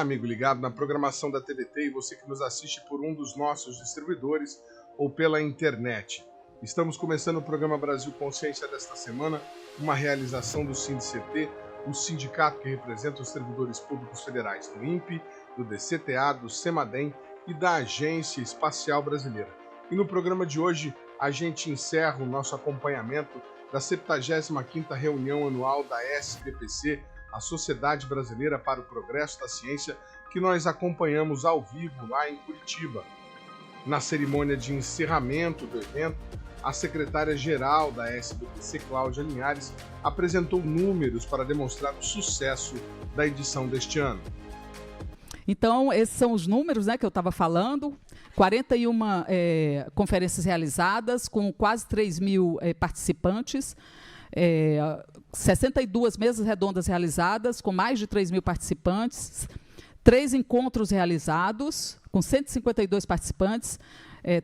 amigo ligado na programação da TVT e você que nos assiste por um dos nossos distribuidores ou pela internet. Estamos começando o programa Brasil Consciência desta semana, uma realização do SINDCT, o sindicato que representa os servidores públicos federais do INPE, do DCTA, do CEMADEM e da Agência Espacial Brasileira. E no programa de hoje, a gente encerra o nosso acompanhamento da 75ª reunião anual da SBPC, a Sociedade Brasileira para o Progresso da Ciência, que nós acompanhamos ao vivo lá em Curitiba. Na cerimônia de encerramento do evento, a secretária-geral da SBPC, Cláudia Linhares, apresentou números para demonstrar o sucesso da edição deste ano. Então, esses são os números, né, que eu estava falando. 41 conferências realizadas, com quase 3 mil participantes. 62 mesas redondas realizadas, com mais de 3 mil participantes. 3 encontros realizados, com 152 participantes.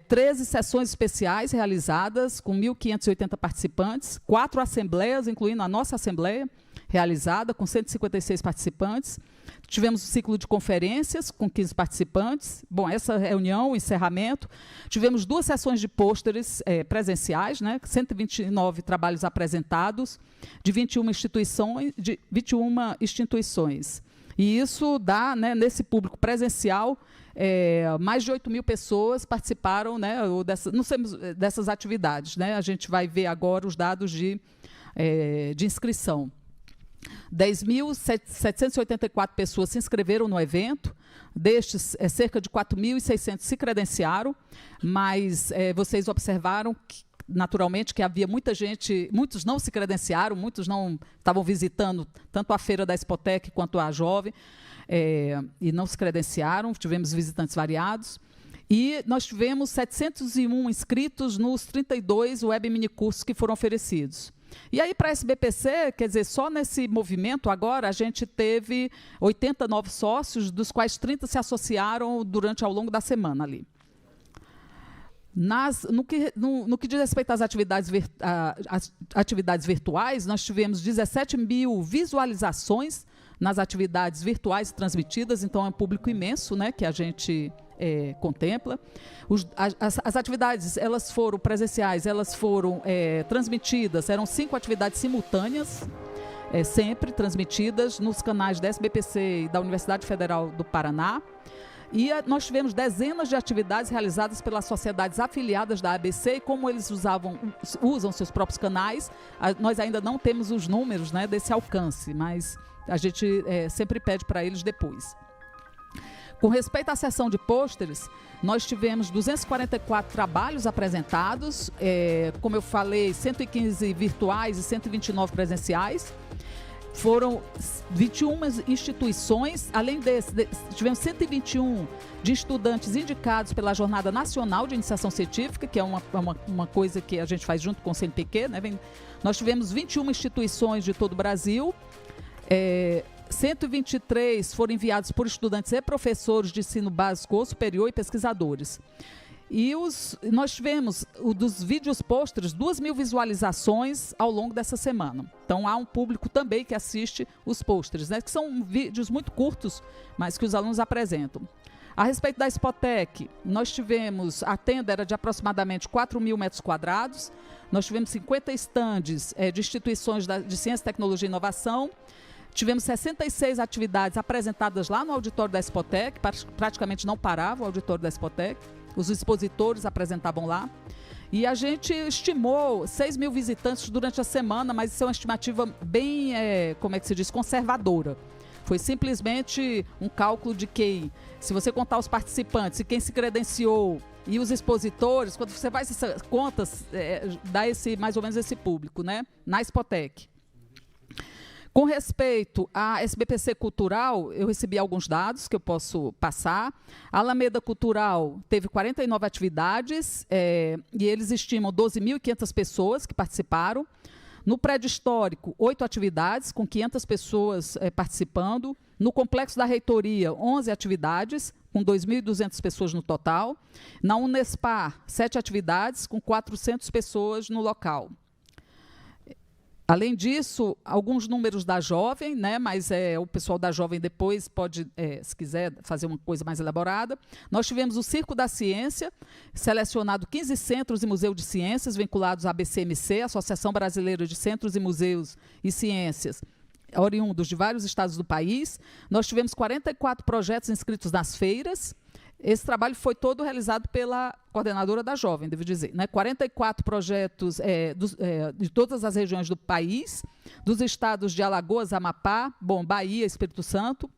13 sessões especiais realizadas, com 1.580 participantes. 4 assembleias, incluindo a nossa assembleia, realizada, com 156 participantes. Tivemos um ciclo de conferências, com 15 participantes. Bom, essa reunião, o encerramento. Tivemos 2 sessões de pôsteres presenciais, né, 129 trabalhos apresentados, de 21 instituições. E isso dá, né, nesse público presencial, mais de 8 mil pessoas participaram, né, dessas atividades. Né? A gente vai ver agora os dados de inscrição. 10.784 pessoas se inscreveram no evento, destes, cerca de 4.600 se credenciaram, mas vocês observaram que, naturalmente, que havia muita gente, muitos não se credenciaram, muitos não estavam visitando tanto a feira da Expotec quanto a Jovem, e não se credenciaram, tivemos visitantes variados. E nós tivemos 701 inscritos nos 32 web minicursos que foram oferecidos. E aí, para a SBPC, quer dizer, só nesse movimento agora, a gente teve 80 novos sócios, dos quais 30 se associaram ao longo da semana ali. No que diz respeito às atividades virtuais, nós tivemos 17 mil visualizações nas atividades virtuais transmitidas, então é um público imenso, né, que a gente contempla. As atividades, elas foram presenciais, elas foram transmitidas, eram 5 atividades simultâneas, sempre transmitidas nos canais da SBPC e da Universidade Federal do Paraná. E nós tivemos dezenas de atividades realizadas pelas sociedades afiliadas da ABC, e como eles usam seus próprios canais, nós ainda não temos os números, né, desse alcance, mas a gente sempre pede para eles depois. Com respeito à sessão de pôsteres, nós tivemos 244 trabalhos apresentados, como eu falei, 115 virtuais e 129 presenciais. Foram 21 instituições, além tivemos 121 de estudantes indicados pela Jornada Nacional de Iniciação Científica, que é uma coisa que a gente faz junto com o CNPq, né? Nós tivemos 21 instituições de todo o Brasil, 123 foram enviados por estudantes e professores de ensino básico ou superior e pesquisadores. E nós tivemos, dos vídeos pôsteres, 2 mil visualizações ao longo dessa semana. Então, há um público também que assiste os pôsteres, né, que são vídeos muito curtos, mas que os alunos apresentam. A respeito da Expotec, nós tivemos, a tenda era de aproximadamente 4 mil metros quadrados, nós tivemos 50 estandes de instituições de ciência, tecnologia e inovação. Tivemos 66 atividades apresentadas lá no auditório da Expotec, praticamente não parava o auditório da Expotec, os expositores apresentavam lá. E a gente estimou 6 mil visitantes durante a semana, mas isso é uma estimativa bem, como é que se diz, conservadora. Foi simplesmente um cálculo de quem, se você contar os participantes e quem se credenciou e os expositores, quando você faz essas contas, dá mais ou menos esse público, né, na Expotec. Com respeito à SBPC Cultural, eu recebi alguns dados que eu posso passar. A Alameda Cultural teve 49 atividades e eles estimam 12.500 pessoas que participaram. No prédio histórico, 8 atividades, com 500 pessoas participando. No complexo da reitoria, 11 atividades, com 2.200 pessoas no total. Na Unespar, 7 atividades, com 400 pessoas no local. Além disso, alguns números da Jovem, né, mas o pessoal da Jovem depois pode, se quiser, fazer uma coisa mais elaborada. Nós tivemos o Circo da Ciência, selecionado 15 centros e museus de ciências vinculados à ABCMC, Associação Brasileira de Centros e Museus e Ciências, oriundos de vários estados do país. Nós tivemos 44 projetos inscritos nas feiras. Esse trabalho foi todo realizado pela coordenadora da Jovem, devo dizer, né? 44 projetos de todas as regiões do país, dos estados de Alagoas, Amapá, Bahia, Espírito Santo,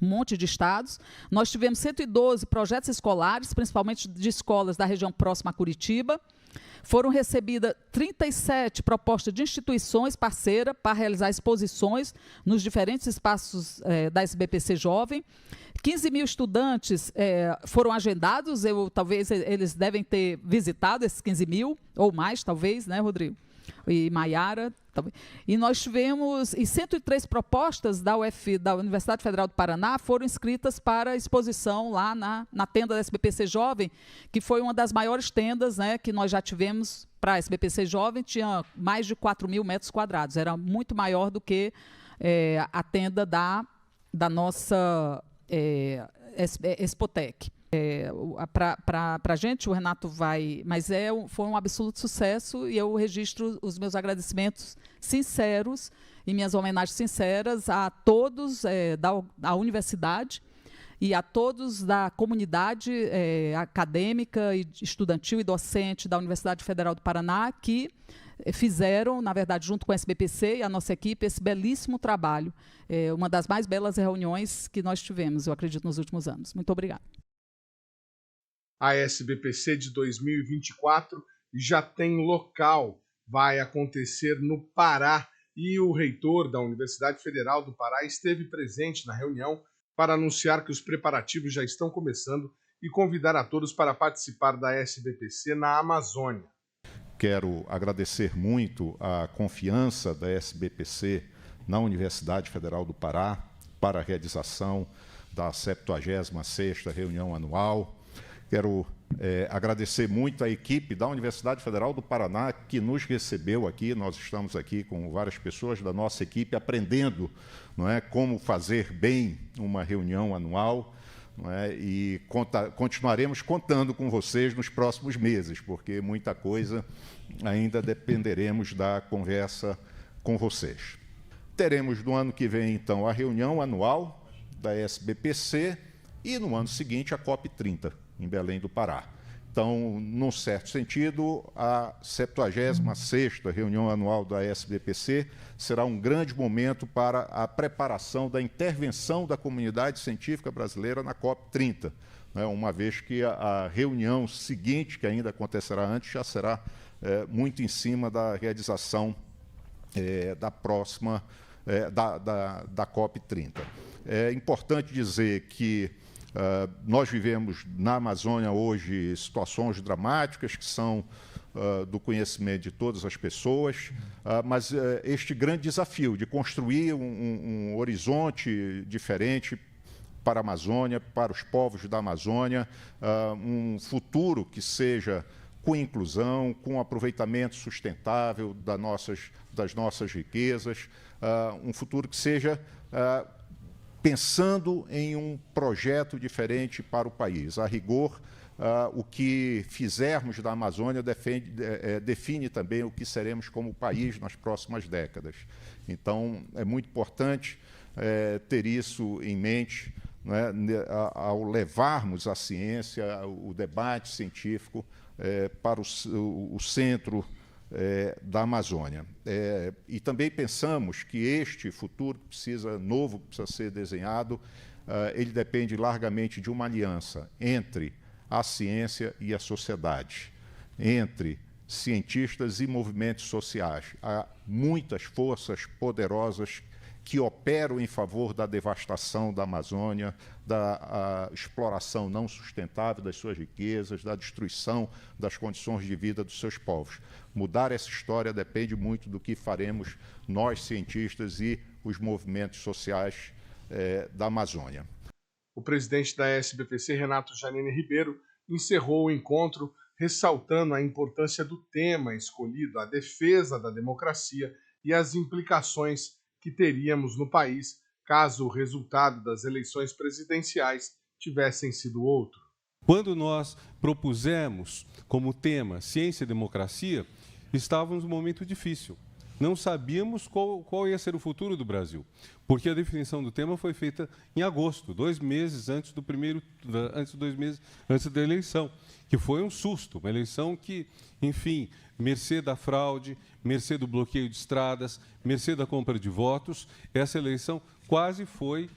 um monte de estados. Nós tivemos 112 projetos escolares, principalmente de escolas da região próxima a Curitiba. Foram recebidas 37 propostas de instituições parceiras para realizar exposições nos diferentes espaços da SBPC Jovem. 15 mil estudantes foram agendados, talvez eles devem ter visitado esses 15 mil, ou mais, talvez, né, Rodrigo? E Maiara. Talvez. E nós tivemos, 103 propostas da Universidade Federal do Paraná foram inscritas para exposição lá na tenda da SBPC Jovem, que foi uma das maiores tendas, né, que nós já tivemos para a SBPC Jovem, tinha mais de 4 mil metros quadrados, era muito maior do que a tenda da nossa Expotec. Para a gente, o Renato vai, mas foi um absoluto sucesso e eu registro os meus agradecimentos sinceros e minhas homenagens sinceras a todos da universidade e a todos da comunidade acadêmica, estudantil e docente da Universidade Federal do Paraná que fizeram, na verdade, junto com a SBPC e a nossa equipe, esse belíssimo trabalho. Uma das mais belas reuniões que nós tivemos, eu acredito, nos últimos anos. Muito obrigada. A SBPC de 2024 já tem local, vai acontecer no Pará, e o reitor da Universidade Federal do Pará esteve presente na reunião para anunciar que os preparativos já estão começando e convidar a todos para participar da SBPC na Amazônia. Quero agradecer muito a confiança da SBPC na Universidade Federal do Pará para a realização da 76ª reunião anual. Quero agradecer muito a equipe da Universidade Federal do Paraná que nos recebeu aqui. Nós estamos aqui com várias pessoas da nossa equipe aprendendo, não é, como fazer bem uma reunião anual. Não é? E continuaremos contando com vocês nos próximos meses, porque muita coisa ainda dependeremos da conversa com vocês. Teremos no ano que vem, então, a reunião anual da SBPC e, no ano seguinte, a COP30, em Belém do Pará. Então, num certo sentido, a 76ª reunião anual da SBPC será um grande momento para a preparação da intervenção da comunidade científica brasileira na COP30, né, uma vez que a reunião seguinte, que ainda acontecerá antes, já será muito em cima da realização da próxima, da COP30. É importante dizer que nós vivemos na Amazônia hoje situações dramáticas que são do conhecimento de todas as pessoas, mas este grande desafio de construir um horizonte diferente para a Amazônia, para os povos da Amazônia, um futuro que seja com inclusão, com aproveitamento sustentável das nossas riquezas, um futuro que seja pensando em um projeto diferente para o país. A rigor, o que fizermos da Amazônia define também o que seremos como país nas próximas décadas. Então, é muito importante ter isso em mente, né, ao levarmos a ciência, o debate científico para o centro da Amazônia. E também pensamos que este futuro novo precisa ser desenhado, ele depende largamente de uma aliança entre a ciência e a sociedade, entre cientistas e movimentos sociais. Há muitas forças poderosas que operam em favor da devastação da Amazônia, da exploração não sustentável das suas riquezas, da destruição das condições de vida dos seus povos. Mudar essa história depende muito do que faremos nós, cientistas, e os movimentos sociais da Amazônia. O presidente da SBPC, Renato Janine Ribeiro, encerrou o encontro ressaltando a importância do tema escolhido, a defesa da democracia e as implicações que teríamos no país caso o resultado das eleições presidenciais tivessem sido outro. Quando nós propusemos como tema ciência e democracia, estávamos num momento difícil. Não sabíamos qual ia ser o futuro do Brasil, porque a definição do tema foi feita em agosto, 2 meses antes antes da eleição, que foi um susto, uma eleição que, enfim, mercê da fraude, mercê do bloqueio de estradas, mercê da compra de votos, essa eleição quase foi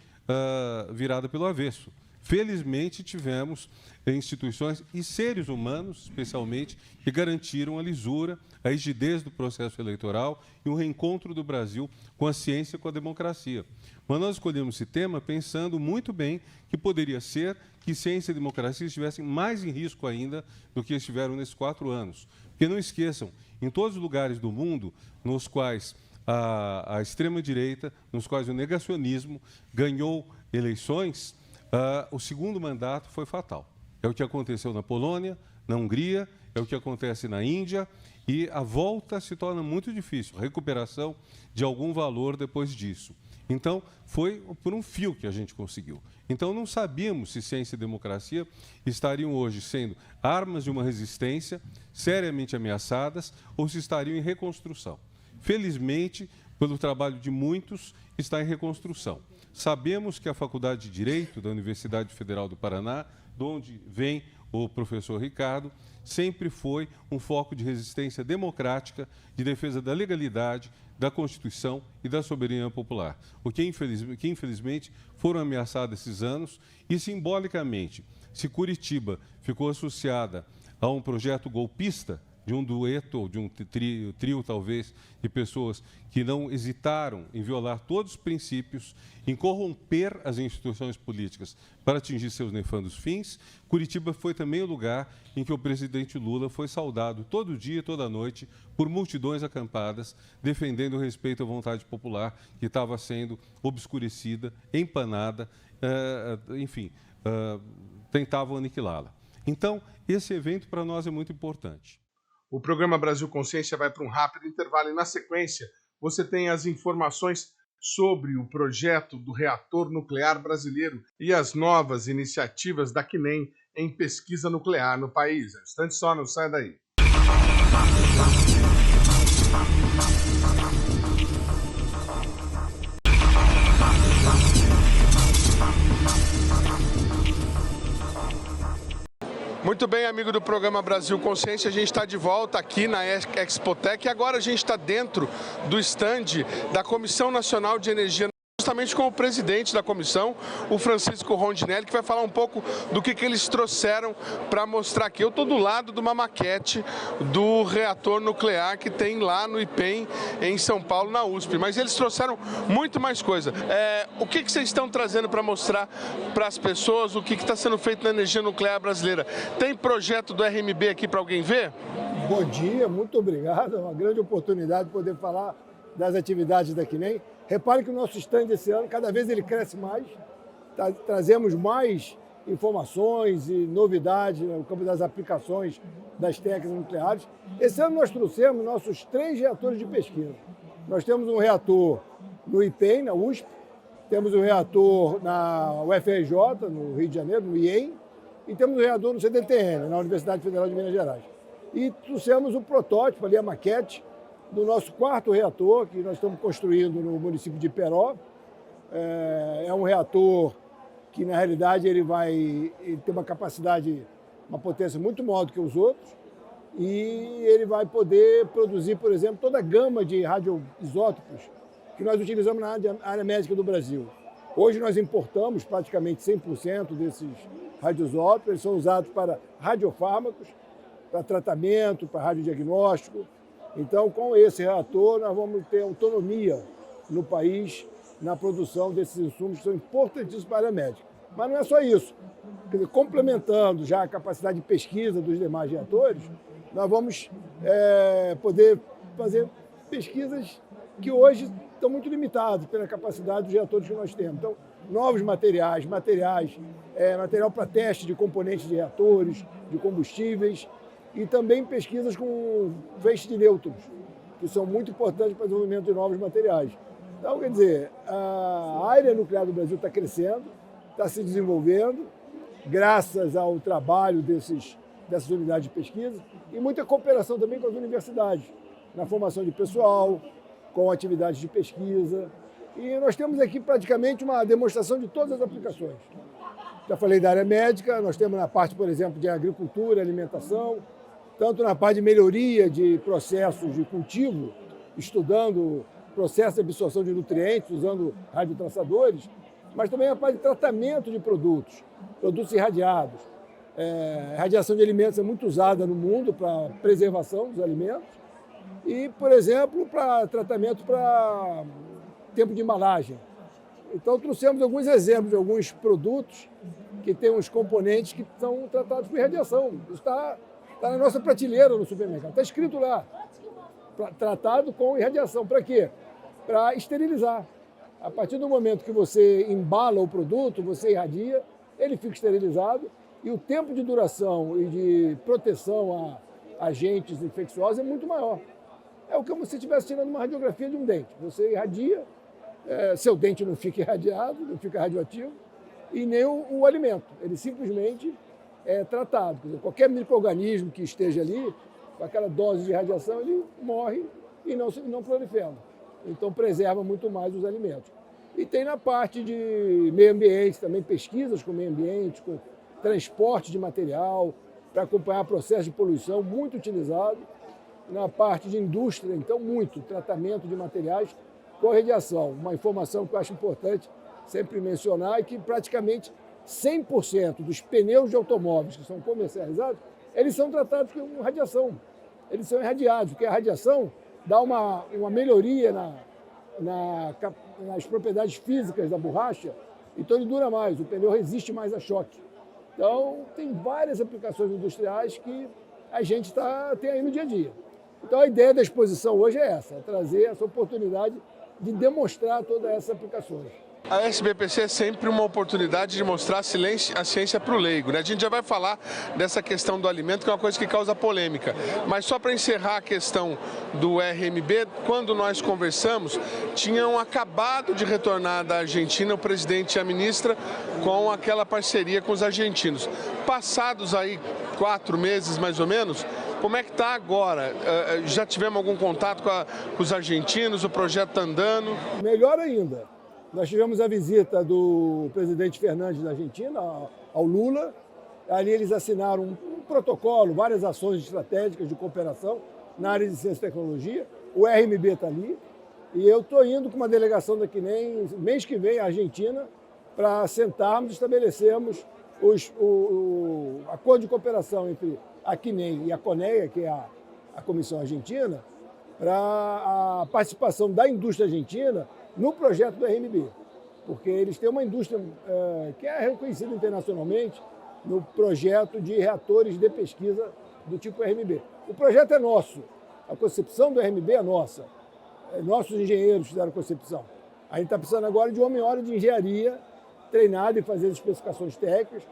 virada pelo avesso. Felizmente, tivemos instituições e seres humanos, especialmente, que garantiram a lisura, a rigidez do processo eleitoral e o reencontro do Brasil com a ciência e com a democracia. Mas nós escolhemos esse tema pensando muito bem que poderia ser que ciência e democracia estivessem mais em risco ainda do que estiveram nesses 4 anos. Porque não esqueçam, em todos os lugares do mundo nos quais a extrema-direita, nos quais o negacionismo ganhou eleições, o segundo mandato foi fatal. É o que aconteceu na Polônia, na Hungria, é o que acontece na Índia, e a volta se torna muito difícil, a recuperação de algum valor depois disso. Então, foi por um fio que a gente conseguiu. Então, não sabíamos se ciência e democracia estariam hoje sendo armas de uma resistência seriamente ameaçadas ou se estariam em reconstrução. Felizmente, pelo trabalho de muitos, está em reconstrução. Sabemos que a Faculdade de Direito da Universidade Federal do Paraná, de onde vem o professor Ricardo, sempre foi um foco de resistência democrática, de defesa da legalidade, da Constituição e da soberania popular, o que infelizmente foram ameaçados esses anos e, simbolicamente, se Curitiba ficou associada a um projeto golpista, de um dueto ou de um trio, talvez, de pessoas que não hesitaram em violar todos os princípios, em corromper as instituições políticas para atingir seus nefandos fins, Curitiba foi também o lugar em que o presidente Lula foi saudado todo dia e toda noite por multidões acampadas, defendendo o respeito à vontade popular que estava sendo obscurecida, empanada, tentavam aniquilá-la. Então, esse evento para nós é muito importante. O programa Brasil Consciência vai para um rápido intervalo e, na sequência, você tem as informações sobre o projeto do reator nuclear brasileiro e as novas iniciativas da CNEM em pesquisa nuclear no país. Um instante só, não sai daí. Muito bem, amigo do programa Brasil Consciência, a gente está de volta aqui na Expotec e agora a gente está dentro do stand da Comissão Nacional de Energia, justamente com o presidente da comissão, o Francisco Rondinelli, que vai falar um pouco do que eles trouxeram para mostrar aqui. Eu estou do lado de uma maquete do reator nuclear que tem lá no IPEM, em São Paulo, na USP, mas eles trouxeram muito mais coisa. O que vocês estão trazendo para mostrar para as pessoas o que está sendo feito na energia nuclear brasileira? Tem projeto do RMB aqui para alguém ver? Bom dia, muito obrigado. É uma grande oportunidade de poder falar das atividades da CNEM. Repare que o nosso stand esse ano, cada vez ele cresce mais, trazemos mais informações e novidades no campo das aplicações das técnicas nucleares. Esse ano nós trouxemos nossos 3 reatores de pesquisa. Nós temos um reator no IPEM, na USP, temos um reator na UFRJ, no Rio de Janeiro, no IEM, e temos um reator no CDTN, na Universidade Federal de Minas Gerais. E trouxemos o protótipo, ali a maquete, do nosso 4º reator, que nós estamos construindo no município de Iperó. É um reator que, na realidade, ele tem uma capacidade, uma potência muito maior do que os outros, e ele vai poder produzir, por exemplo, toda a gama de radioisótopos que nós utilizamos na área médica do Brasil. Hoje nós importamos praticamente 100% desses radioisótopos, eles são usados para radiofármacos, para tratamento, para radiodiagnóstico. Então, com esse reator, nós vamos ter autonomia no país na produção desses insumos que são importantíssimos para a área médica. Mas não é só isso. Quer dizer, complementando já a capacidade de pesquisa dos demais reatores, nós vamos poder fazer pesquisas que hoje estão muito limitadas pela capacidade dos reatores que nós temos. Então, novos material para teste de componentes de reatores, de combustíveis, e também pesquisas com feixe de nêutrons. que são muito importantes para o desenvolvimento de novos materiais. Então, quer dizer, a área nuclear do Brasil está crescendo, está se desenvolvendo, graças ao trabalho dessas unidades de pesquisa e muita cooperação também com as universidades, na formação de pessoal, com atividades de pesquisa. E nós temos aqui praticamente uma demonstração de todas as aplicações. Já falei da área médica, nós temos na parte, por exemplo, de agricultura, alimentação, tanto na parte de melhoria de processos de cultivo, estudando processo de absorção de nutrientes, usando radiotraçadores, mas também a parte de tratamento de produtos irradiados. Radiação de alimentos é muito usada no mundo para preservação dos alimentos e, por exemplo, para tratamento para tempo de embalagem. Então, trouxemos alguns exemplos de alguns produtos que têm uns componentes que são tratados por radiação. Isso está na nossa prateleira no supermercado. Está escrito lá, tratado com irradiação. Para quê? Para esterilizar. A partir do momento que você embala o produto, você irradia, ele fica esterilizado e o tempo de duração e de proteção a agentes infecciosos é muito maior. É o que você estivesse tirando uma radiografia de um dente. Você irradia, seu dente não fica irradiado, não fica radioativo, e nem o alimento. Ele simplesmente é tratado. Quer dizer, qualquer micro-organismo que esteja ali, com aquela dose de radiação, ele morre e não prolifera. Então, preserva muito mais os alimentos. E tem na parte de meio ambiente, também pesquisas com meio ambiente, com transporte de material, para acompanhar processo de poluição, muito utilizado. Na parte de indústria, então, muito tratamento de materiais com radiação. Uma informação que eu acho importante sempre mencionar é que praticamente 100% dos pneus de automóveis que são comercializados, eles são tratados com radiação. Eles são irradiados, porque a radiação dá uma melhoria nas propriedades físicas da borracha, então ele dura mais, o pneu resiste mais a choque. Então, tem várias aplicações industriais que a gente tem aí no dia a dia. Então, a ideia da exposição hoje é essa, trazer essa oportunidade de demonstrar todas essas aplicações. A SBPC é sempre uma oportunidade de mostrar a ciência para o leigo, né? A gente já vai falar dessa questão do alimento, que é uma coisa que causa polêmica. Mas só para encerrar a questão do RMB, quando nós conversamos, tinham acabado de retornar da Argentina o presidente e a ministra com aquela parceria com os argentinos. Passados aí 4 meses mais ou menos, como é que está agora? Já tivemos algum contato com os argentinos? O projeto está andando? Melhor ainda. Nós tivemos a visita do presidente Fernandes da Argentina, ao Lula. Ali eles assinaram um protocolo, várias ações estratégicas de cooperação na área de ciência e tecnologia. O RMB está ali. E eu estou indo com uma delegação daqui nem mês que vem à Argentina para sentarmos e estabelecermos o acordo de cooperação entre a CNEM e a CONEA, que é a Comissão Argentina, para a participação da indústria argentina no projeto do RMB, porque eles têm uma indústria que é reconhecida internacionalmente no projeto de reatores de pesquisa do tipo RMB. O projeto é nosso, a concepção do RMB é nossa, nossos engenheiros fizeram a concepção. A gente está precisando agora de uma hora de engenharia treinada em fazer as especificações técnicas,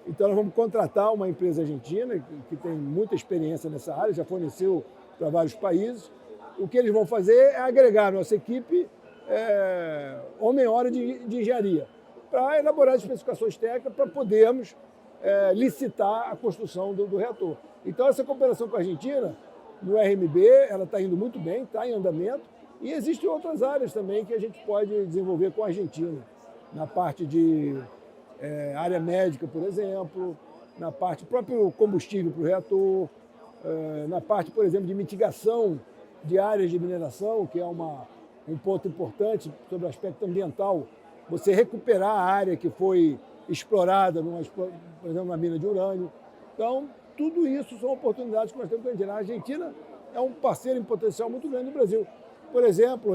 então nós vamos contratar uma empresa argentina que tem muita experiência nessa área, já forneceu para vários países. O que eles vão fazer é agregar a nossa equipe homem-hora de engenharia, para elaborar as especificações técnicas para podermos licitar a construção do reator. Então, essa cooperação com a Argentina, no RMB, ela está indo muito bem, está em andamento, e existem outras áreas também que a gente pode desenvolver com a Argentina, na parte de área médica, por exemplo, na parte próprio combustível para o reator, na parte, por exemplo, de mitigação de áreas de mineração, que é um ponto importante sobre o aspecto ambiental, você recuperar a área que foi explorada, por exemplo, na mina de urânio. Então, tudo isso são oportunidades que nós temos para a Argentina. A Argentina é um parceiro em potencial muito grande no Brasil. Por exemplo,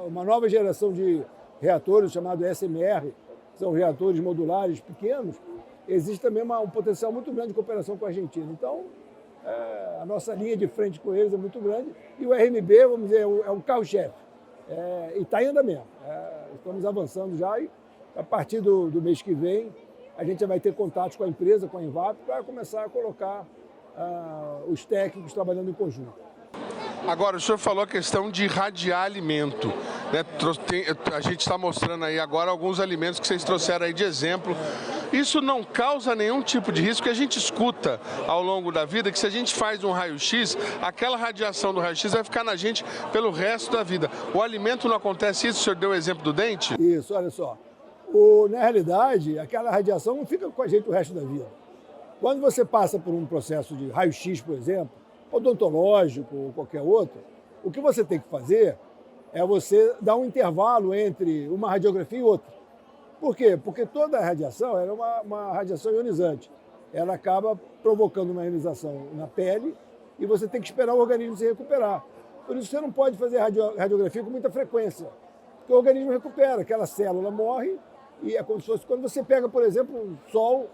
uma nova geração de reatores chamado SMR, são reatores modulares pequenos, existe também um potencial muito grande de cooperação com a Argentina. Então, a nossa linha de frente com eles é muito grande e o RMB, vamos dizer, é um carro-chefe. E está em andamento. Estamos avançando já e a partir do mês que vem a gente já vai ter contatos com a empresa, com a Envap, para começar a colocar os técnicos trabalhando em conjunto. Agora, o senhor falou a questão de irradiar alimento, né? A gente está mostrando aí agora alguns alimentos que vocês trouxeram aí de exemplo. Isso não causa nenhum tipo de risco, que a gente escuta ao longo da vida que se a gente faz um raio-x, aquela radiação do raio-x vai ficar na gente pelo resto da vida. O alimento não acontece isso? O senhor deu o exemplo do dente? Isso, olha só. Na realidade, aquela radiação não fica com a gente o resto da vida. Quando você passa por um processo de raio-x, por exemplo, odontológico ou qualquer outro, o que você tem que fazer é você dar um intervalo entre uma radiografia e outra. Por quê? Porque toda a radiação é uma radiação ionizante. Ela acaba provocando uma ionização na pele e você tem que esperar o organismo se recuperar. Por isso você não pode fazer radiografia com muita frequência, porque o organismo recupera, aquela célula morre e é como se fosse... Quando você pega, por exemplo, o sol,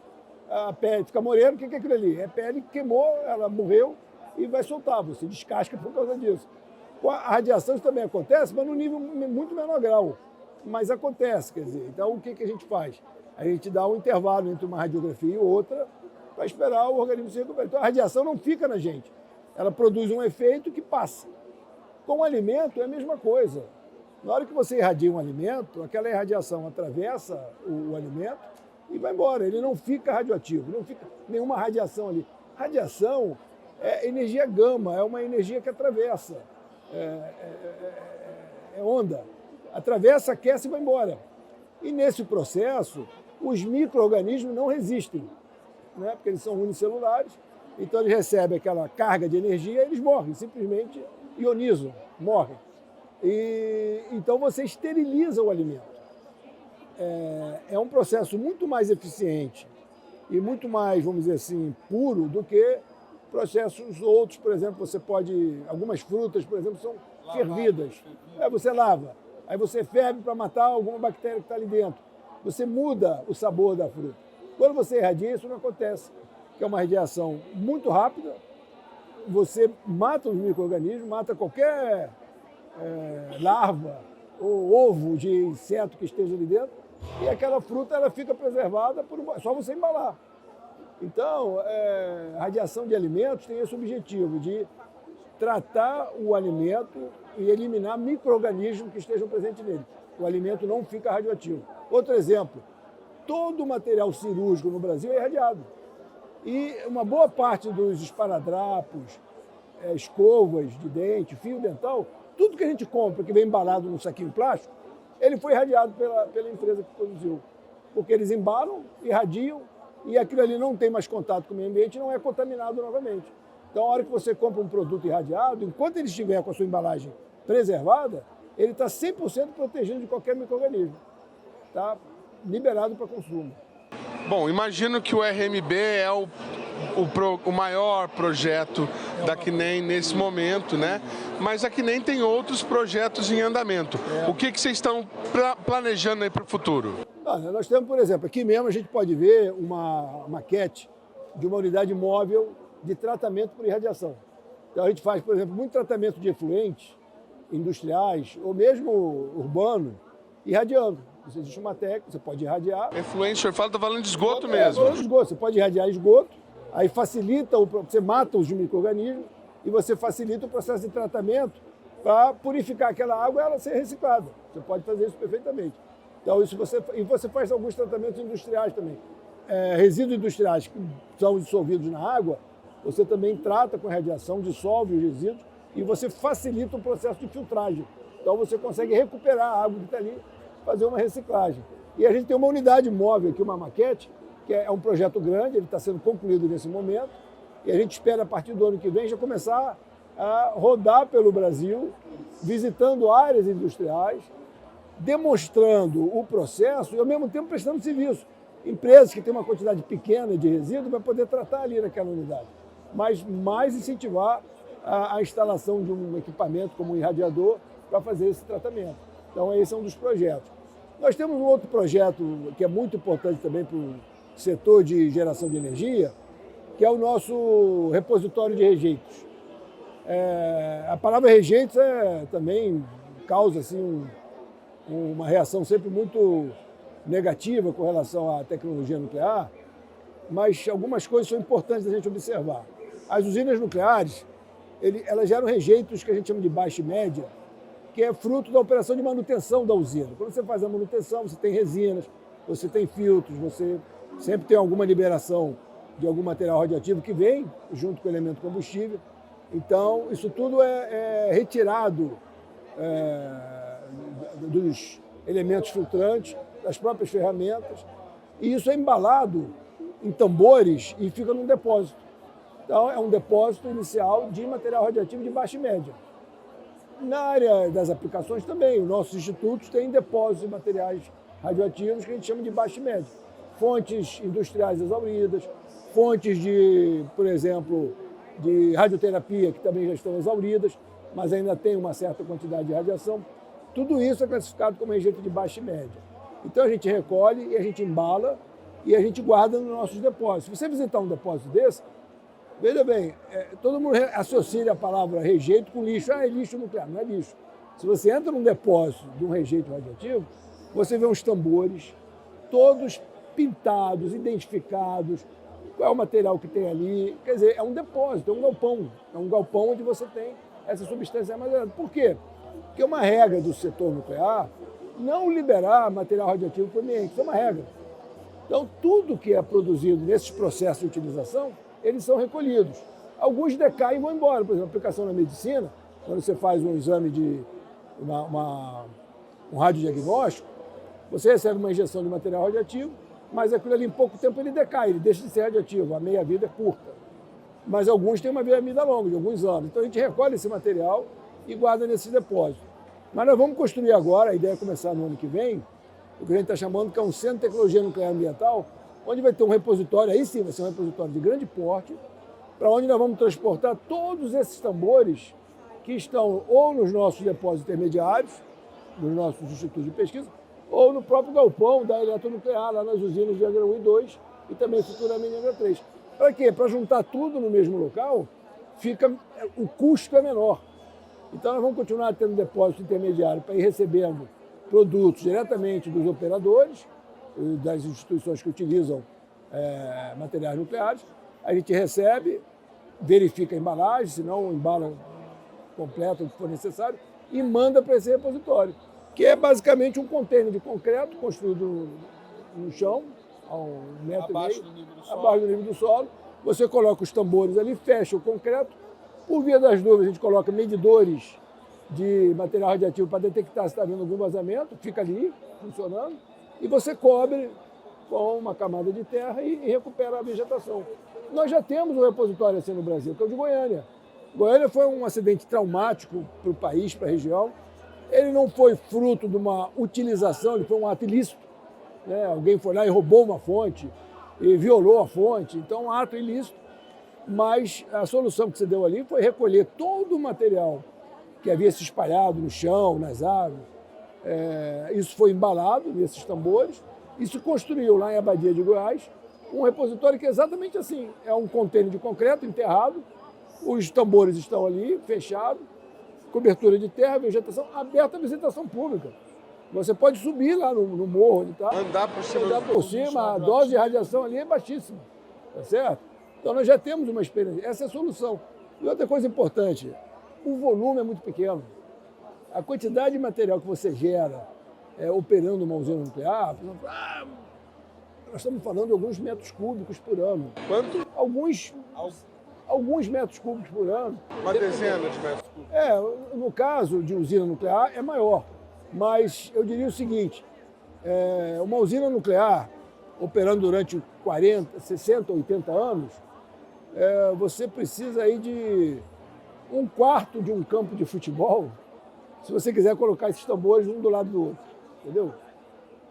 a pele fica morena, o que é aquilo ali? É a pele que queimou, ela morreu, e vai soltar, você descasca por causa disso. A radiação também acontece, mas num nível muito menor grau. Mas acontece, quer dizer. Então, o que a gente faz? A gente dá um intervalo entre uma radiografia e outra para esperar o organismo se recuperar. Então, a radiação não fica na gente. Ela produz um efeito que passa. Com o alimento é a mesma coisa. Na hora que você irradia um alimento, aquela irradiação atravessa o alimento e vai embora. Ele não fica radioativo, não fica nenhuma radiação ali. Radiação é energia gama, é uma energia que atravessa, é onda. Atravessa, aquece e vai embora. E nesse processo, os micro-organismos não resistem, né? Porque eles são unicelulares, então eles recebem aquela carga de energia e eles morrem, simplesmente ionizam, morrem. E então você esteriliza o alimento. É um processo muito mais eficiente e muito mais, vamos dizer assim, puro do que processos outros. Por exemplo, você pode... Algumas frutas, por exemplo, são fervidas. Você lava. Aí você ferve para matar alguma bactéria que está ali dentro. Você muda o sabor da fruta. Quando você irradia, isso não acontece. Que é uma radiação muito rápida. Você mata os micro-organismos, mata qualquer larva ou ovo de inseto que esteja ali dentro. E aquela fruta ela fica preservada, só você embalar. Então, a radiação de alimentos tem esse objetivo de tratar o alimento e eliminar micro-organismos que estejam presentes nele. O alimento não fica radioativo. Outro exemplo, todo o material cirúrgico no Brasil é irradiado. E uma boa parte dos esparadrapos, escovas de dente, fio dental, tudo que a gente compra que vem embalado num saquinho plástico, ele foi irradiado pela empresa que produziu. Porque eles embalam, irradiam, e aquilo ali não tem mais contato com o meio ambiente e não é contaminado novamente. Então, a hora que você compra um produto irradiado, enquanto ele estiver com a sua embalagem preservada, ele está 100% protegido de qualquer micro-organismo. Está liberado para consumo. Bom, imagino que o RMB é o maior projeto da CNEM nesse momento, né? Mas a CNEM tem outros projetos em andamento. O que vocês estão planejando aí para o futuro? Nós temos, por exemplo, aqui mesmo a gente pode ver uma maquete de uma unidade móvel de tratamento por irradiação. Então a gente faz, por exemplo, muito tratamento de efluentes industriais ou mesmo urbano, irradiando. Existe uma técnica, você pode irradiar. Efluente, o senhor fala, está falando de esgoto mesmo. Falando de esgoto, você pode irradiar esgoto, aí facilita, você mata os micro-organismos e você facilita o processo de tratamento para purificar aquela água e ela ser reciclada. Você pode fazer isso perfeitamente. Então, e você faz alguns tratamentos industriais também. Resíduos industriais que são dissolvidos na água, você também trata com radiação, dissolve os resíduos e você facilita o processo de filtragem. Então, você consegue recuperar a água que está ali, fazer uma reciclagem. E a gente tem uma unidade móvel aqui, uma maquete, que é um projeto grande, ele está sendo concluído nesse momento, e a gente espera, a partir do ano que vem, já começar a rodar pelo Brasil, visitando áreas industriais, demonstrando o processo e, ao mesmo tempo, prestando serviço. Empresas que têm uma quantidade pequena de resíduo vai poder tratar ali naquela unidade. Mas mais incentivar a instalação de um equipamento como um irradiador para fazer esse tratamento. Então, esse é um dos projetos. Nós temos um outro projeto que é muito importante também para o setor de geração de energia, que é o nosso repositório de rejeitos. A palavra rejeitos também causa assim, uma reação sempre muito negativa com relação à tecnologia nuclear, mas algumas coisas são importantes a gente observar. As usinas nucleares, elas geram rejeitos que a gente chama de baixa e média, que é fruto da operação de manutenção da usina. Quando você faz a manutenção, você tem resinas, você tem filtros, você sempre tem alguma liberação de algum material radioativo que vem junto com o elemento combustível. Então, isso tudo é retirado dos elementos filtrantes, das próprias ferramentas, e isso é embalado em tambores e fica num depósito. Então, é um depósito inicial de material radioativo de baixa e média. Na área das aplicações também, os nossos institutos têm depósitos de materiais radioativos que a gente chama de baixa e média. Fontes industriais exauridas, fontes de, por exemplo, de radioterapia que também já estão exauridas, mas ainda tem uma certa quantidade de radiação. Tudo isso é classificado como rejeito de baixa e média. Então a gente recolhe e a gente embala e a gente guarda nos nossos depósitos. Se você visitar um depósito desse, veja bem, todo mundo associa a palavra rejeito com lixo. Ah, é lixo nuclear. Não é lixo. Se você entra num depósito de um rejeito radioativo, você vê uns tambores, todos pintados, identificados, qual é o material que tem ali. Quer dizer, é um depósito, é um galpão. É um galpão onde você tem essa substância armazenada. Por quê? Porque é uma regra do setor nuclear não liberar material radioativo para o ambiente. Isso é uma regra. Então, tudo que é produzido nesses processos de utilização, eles são recolhidos. Alguns decaem e vão embora. Por exemplo, aplicação na medicina, quando você faz um exame de um radiodiagnóstico, você recebe uma injeção de material radioativo, mas aquilo ali em pouco tempo ele decai, ele deixa de ser radioativo, a meia-vida é curta. Mas alguns têm uma meia-vida longa, de alguns anos. Então a gente recolhe esse material e guarda nesse depósito. Mas nós vamos construir agora, a ideia é começar no ano que vem, o que a gente está chamando que é um Centro de Tecnologia Nuclear Ambiental, onde vai ter um repositório, aí sim vai ser um repositório de grande porte, para onde nós vamos transportar todos esses tambores que estão ou nos nossos depósitos intermediários, nos nossos institutos de pesquisa, ou no próprio galpão da eletronuclear, lá nas usinas de Angra 1 e 2 e também futuramente Angra 3. Para quê? Para juntar tudo no mesmo local, o custo é menor. Então nós vamos continuar tendo depósito intermediário para ir recebendo produtos diretamente dos operadores, das instituições que utilizam materiais nucleares. A gente recebe, verifica a embalagem, se não embala completo o que for necessário, e manda para esse repositório, que é basicamente um container de concreto construído no chão, a 1,5 metro, abaixo do nível do solo. Você coloca os tambores ali, fecha o concreto. Por via das dúvidas, a gente coloca medidores de material radioativo para detectar se está havendo algum vazamento, fica ali, funcionando, e você cobre com uma camada de terra e recupera a vegetação. Nós já temos um repositório assim no Brasil, que é o de Goiânia. Goiânia foi um acidente traumático para o país, para a região. Ele não foi fruto de uma utilização, ele foi um ato ilícito. Né? Alguém foi lá e roubou uma fonte e violou a fonte, então um ato ilícito. Mas a solução que se deu ali foi recolher todo o material que havia se espalhado no chão, nas árvores. Isso foi embalado nesses tambores e se construiu lá em Abadia de Goiás um repositório que é exatamente assim. É um contêiner de concreto enterrado, os tambores estão ali, fechados, cobertura de terra, vegetação aberta à visitação pública. Você pode subir lá no morro onde está. Andar por cima. A dose de radiação ali é baixíssima. Tá certo? Então nós já temos uma experiência. Essa é a solução. E outra coisa importante, o volume é muito pequeno. A quantidade de material que você gera operando uma usina nuclear, por exemplo, nós estamos falando de alguns metros cúbicos por ano. Quanto? Alguns metros cúbicos por ano. Uma dezena de metros cúbicos. No caso de usina nuclear é maior. Mas eu diria o seguinte, uma usina nuclear operando durante 40, 60, 80 anos, você precisa aí de 1/4 de um campo de futebol, se você quiser colocar esses tambores um do lado do outro, entendeu?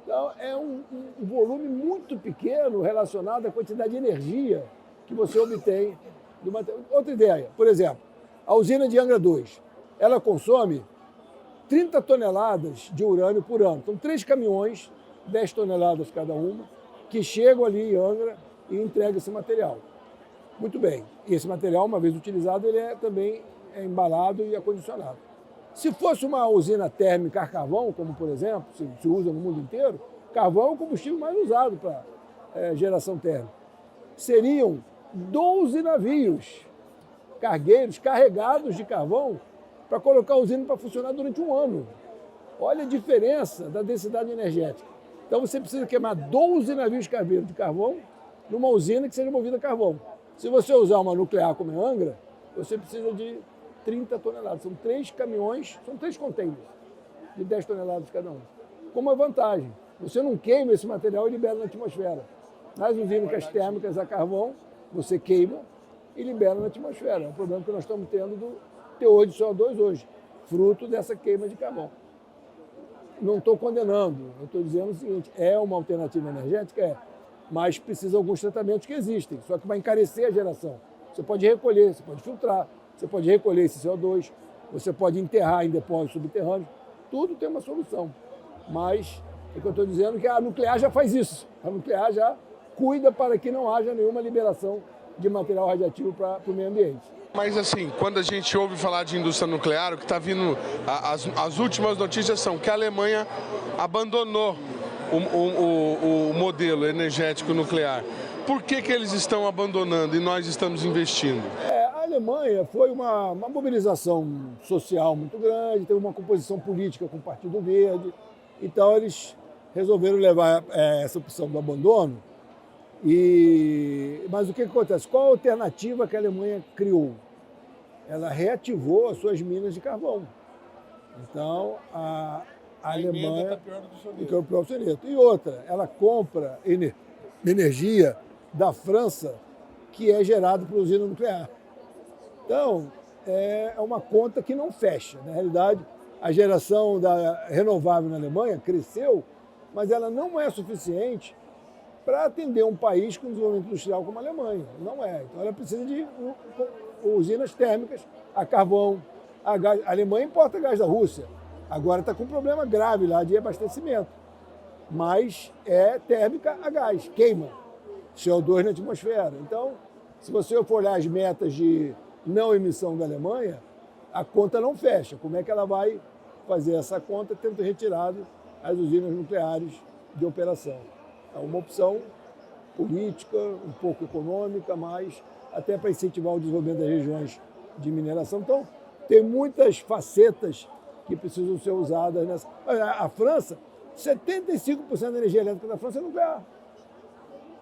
Então, é um volume muito pequeno relacionado à quantidade de energia que você obtém do material. Outra ideia, por exemplo, a usina de Angra 2, ela consome 30 toneladas de urânio por ano. Então, 3 caminhões, 10 toneladas cada uma, que chegam ali em Angra e entregam esse material. Muito bem. E esse material, uma vez utilizado, ele também é embalado e acondicionado. Se fosse uma usina térmica a carvão, como por exemplo, se usa no mundo inteiro, carvão é o combustível mais usado para geração térmica. Seriam 12 navios cargueiros carregados de carvão para colocar a usina para funcionar durante um ano. Olha a diferença da densidade energética. Então você precisa queimar 12 navios cargueiros de carvão numa usina que seja movida a carvão. Se você usar uma nuclear como é Angra, você precisa de 30 toneladas. São 3 caminhões, são 3 containers de 10 toneladas cada um. Com uma vantagem, você não queima esse material e libera na atmosfera. Nas usinas térmicas a carvão, você queima e libera na atmosfera. É um problema que nós estamos tendo do teor de CO2 hoje, fruto dessa queima de carvão. Não estou condenando, eu estou dizendo o seguinte, é uma alternativa energética, mas precisa alguns tratamentos que existem, só que vai encarecer a geração. Você pode recolher, você pode filtrar, você pode recolher esse CO2, você pode enterrar em depósitos subterrâneos, tudo tem uma solução. Mas é que eu estou dizendo que a nuclear já faz isso, a nuclear já cuida para que não haja nenhuma liberação de material radioativo para o meio ambiente. Mas assim, quando a gente ouve falar de indústria nuclear, o que está vindo, as últimas notícias são que a Alemanha abandonou o modelo energético nuclear. Por que eles estão abandonando e nós estamos investindo? A Alemanha foi uma mobilização social muito grande, teve uma composição política com o Partido Verde, então eles resolveram levar essa opção do abandono. Mas o que acontece? Qual a alternativa que a Alemanha criou? Ela reativou as suas minas de carvão. Então, a Alemanha está pior do que o pior do soneto. E outra, ela compra energia da França que é gerada por usina nuclear. Então, é uma conta que não fecha. Na realidade, a geração da renovável na Alemanha cresceu, mas ela não é suficiente para atender um país com desenvolvimento industrial como a Alemanha. Não é. Então, ela precisa de usinas térmicas, a carvão, a gás. A Alemanha importa gás da Rússia. Agora está com um problema grave lá de abastecimento. Mas é térmica a gás, queima CO2 na atmosfera. Então, se você for olhar as metas de não emissão da Alemanha, a conta não fecha. Como é que ela vai fazer essa conta tendo retirado as usinas nucleares de operação? É uma opção política, um pouco econômica, mas até para incentivar o desenvolvimento das regiões de mineração. Então, tem muitas facetas que precisam ser usadas nessa. A França, 75% da energia elétrica da França é nuclear.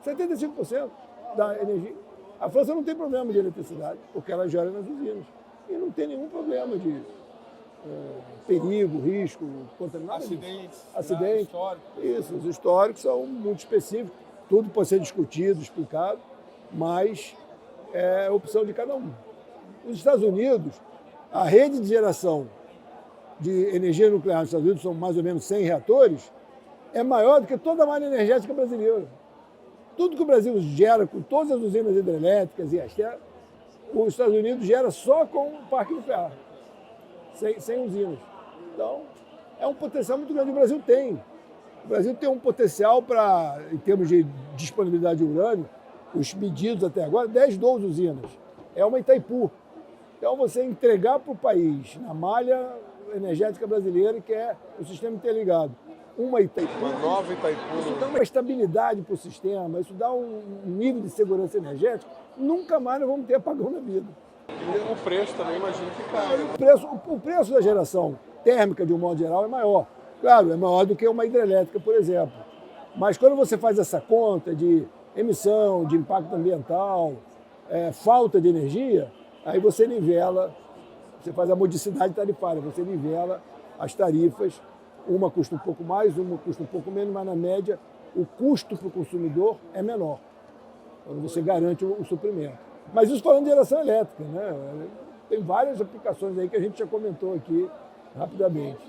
75% da energia. A França não tem problema de eletricidade, porque ela gera nas usinas. E não tem nenhum problema de perigo, risco, contaminação. Acidentes. Isso, os históricos são muito específicos. Tudo pode ser discutido, explicado, mas é a opção de cada um. Nos Estados Unidos, a rede de geração de energia nuclear nos Estados Unidos, são mais ou menos 100 reatores, é maior do que toda a malha energética brasileira. Tudo que o Brasil gera com todas as usinas hidrelétricas e as terras, os Estados Unidos gera só com o parque nuclear, sem usinas. Então, é um potencial muito grande. O Brasil tem um potencial para, em termos de disponibilidade de urânio, os medidos até agora, 10, 12 usinas. É uma Itaipu. Então, você entregar para o país, na malha energética brasileira, que é o sistema interligado, uma Itaipu. Uma nova Itaipu. Isso dá uma estabilidade para o sistema, isso dá um nível de segurança energética. Nunca mais nós vamos ter apagão na vida. E o preço também, imagino que cai. O preço da geração térmica, de um modo geral, é maior. Claro, é maior do que uma hidrelétrica, por exemplo. Mas quando você faz essa conta de emissão, de impacto ambiental, falta de energia, aí você nivela, você faz a modicidade tarifária, você nivela as tarifas. Uma custa um pouco mais, uma custa um pouco menos, mas na média o custo para o consumidor é menor, quando você garante o suprimento. Mas isso falando de geração elétrica, né? Tem várias aplicações aí que a gente já comentou aqui rapidamente.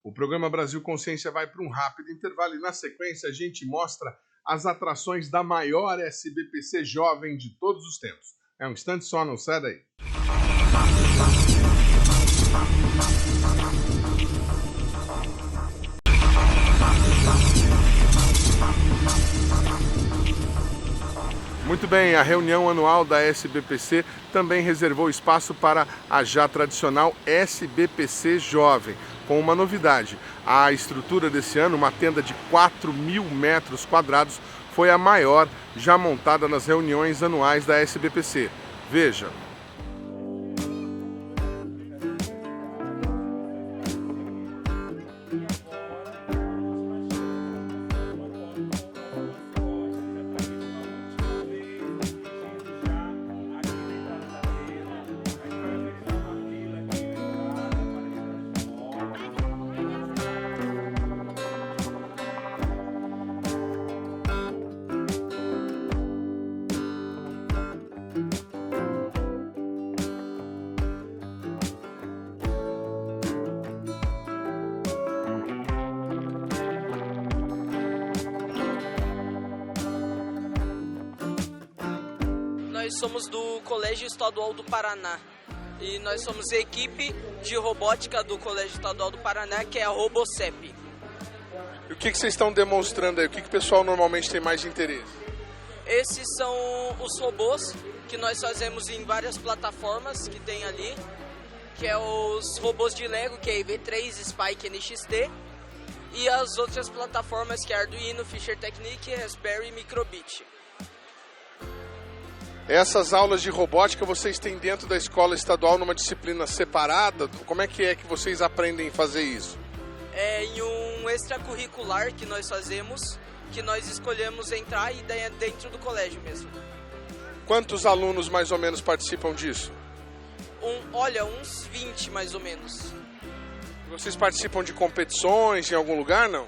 O programa Brasil Consciência vai para um rápido intervalo e na sequência a gente mostra as atrações da maior SBPC jovem de todos os tempos. É um instante só, não sai daí. Muito bem, a reunião anual da SBPC também reservou espaço para a já tradicional SBPC Jovem, com uma novidade. A estrutura desse ano, uma tenda de 4.000 metros quadrados, foi a maior já montada nas reuniões anuais da SBPC. Veja. somos do Colégio Estadual do Paraná. E nós somos a equipe de robótica do Colégio Estadual do Paraná, que é a RoboCep. E o que vocês estão demonstrando aí? O que o pessoal normalmente tem mais interesse? Esses são os robôs que nós fazemos em várias plataformas que tem ali, que é os robôs de Lego, que é EV3, Spike, NXT, e as outras plataformas que é Arduino, Fisher Technic, Raspberry e Microbit. Essas aulas de robótica vocês têm dentro da escola estadual numa disciplina separada? Como é que vocês aprendem a fazer isso? É em um extracurricular que nós fazemos, que nós escolhemos entrar e daí é dentro do colégio mesmo. Quantos alunos mais ou menos participam disso? Olha, uns 20 mais ou menos. Vocês participam de competições em algum lugar, não?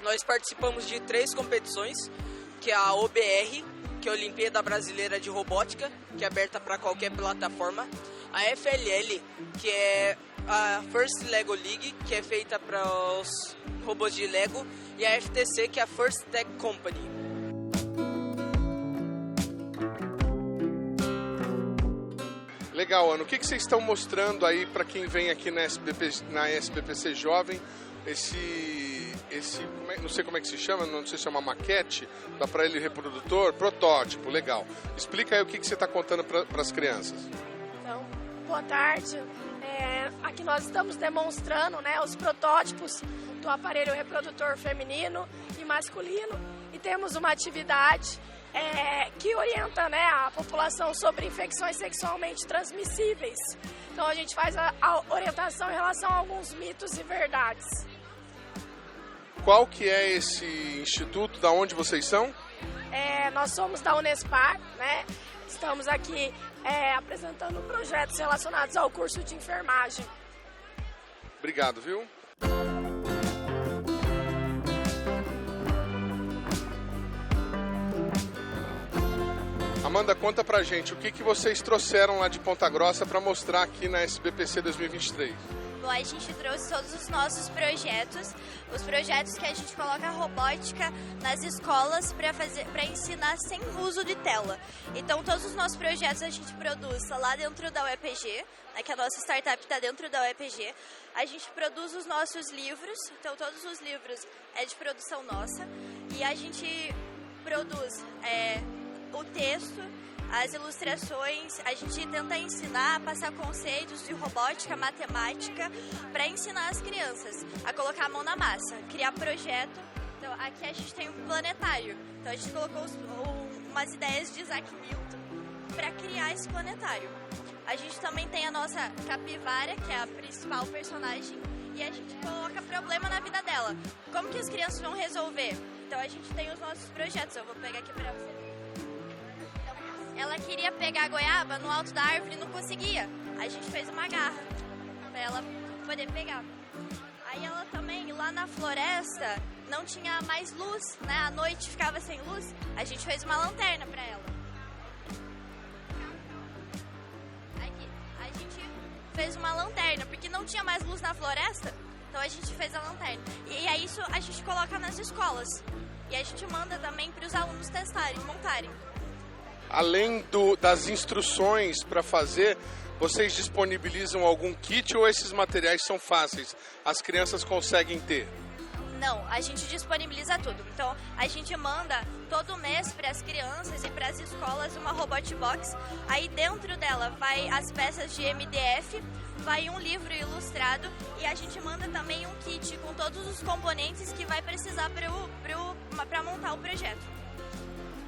Nós participamos de 3 competições, que é a OBR, que é a Olimpíada Brasileira de Robótica, que é aberta para qualquer plataforma. A FLL, que é a First Lego League, que é feita para os robôs de Lego. E a FTC, que é a First Tech Company. Legal, Ana. O que vocês estão mostrando aí para quem vem aqui na SBPC Jovem? Não sei como é que se chama, não sei se é uma maquete, dá para ele reprodutor, protótipo, legal. Explica aí o que você está contando para as crianças. Então, boa tarde. Aqui nós estamos demonstrando, né, os protótipos do aparelho reprodutor feminino e masculino, e temos uma atividade que orienta, né, a população sobre infecções sexualmente transmissíveis. Então a gente faz a orientação em relação a alguns mitos e verdades. Qual que é esse instituto? Da onde vocês são? Nós somos da Unespar, né? Estamos aqui apresentando projetos relacionados ao curso de enfermagem. Obrigado, viu? Amanda, conta pra gente o que vocês trouxeram lá de Ponta Grossa para mostrar aqui na SBPC 2023. Bom, a gente trouxe todos os nossos projetos, os projetos que a gente coloca robótica nas escolas para ensinar sem uso de tela. Então, todos os nossos projetos a gente produz lá dentro da UEPG, né, que a nossa startup está dentro da UEPG. A gente produz os nossos livros, então todos os livros é de produção nossa. E a gente produz o texto, as ilustrações, a gente tenta ensinar, passar conceitos de robótica, matemática, para ensinar as crianças a colocar a mão na massa, criar projeto. Então, aqui a gente tem um planetário. Então, a gente colocou umas ideias de Isaac Newton para criar esse planetário. A gente também tem a nossa capivara, que é a principal personagem, e a gente coloca problema na vida dela. Como que as crianças vão resolver? Então, a gente tem os nossos projetos. Eu vou pegar aqui para você. Ela queria pegar a goiaba no alto da árvore e não conseguia. A gente fez uma garra para ela poder pegar. Aí ela também, lá na floresta, não tinha mais luz, né? À noite ficava sem luz. A gente fez uma lanterna para ela. Aqui, a gente fez uma lanterna, porque não tinha mais luz na floresta. Então a gente fez a lanterna. E é isso a gente coloca nas escolas. E a gente manda também para os alunos testarem, montarem. Além das instruções para fazer, vocês disponibilizam algum kit ou esses materiais são fáceis? As crianças conseguem ter? Não, a gente disponibiliza tudo. Então, a gente manda todo mês para as crianças e para as escolas uma Robot Box. Aí dentro dela vai as peças de MDF, vai um livro ilustrado e a gente manda também um kit com todos os componentes que vai precisar para montar o projeto.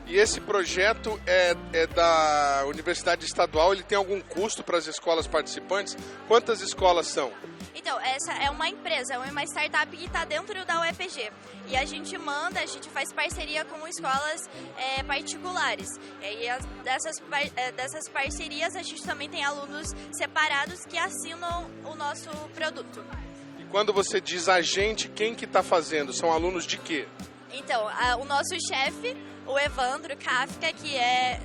E esse projeto é da Universidade Estadual, ele tem algum custo para as escolas participantes? Quantas escolas são? Então, essa é uma empresa, é uma startup que está dentro da UEPG. E a gente faz parceria com escolas particulares. E dessas parcerias, a gente também tem alunos separados que assinam o nosso produto. E quando você diz a gente, quem que está fazendo? São alunos de quê? Então, o nosso chefe, o Evandro Kafka, que é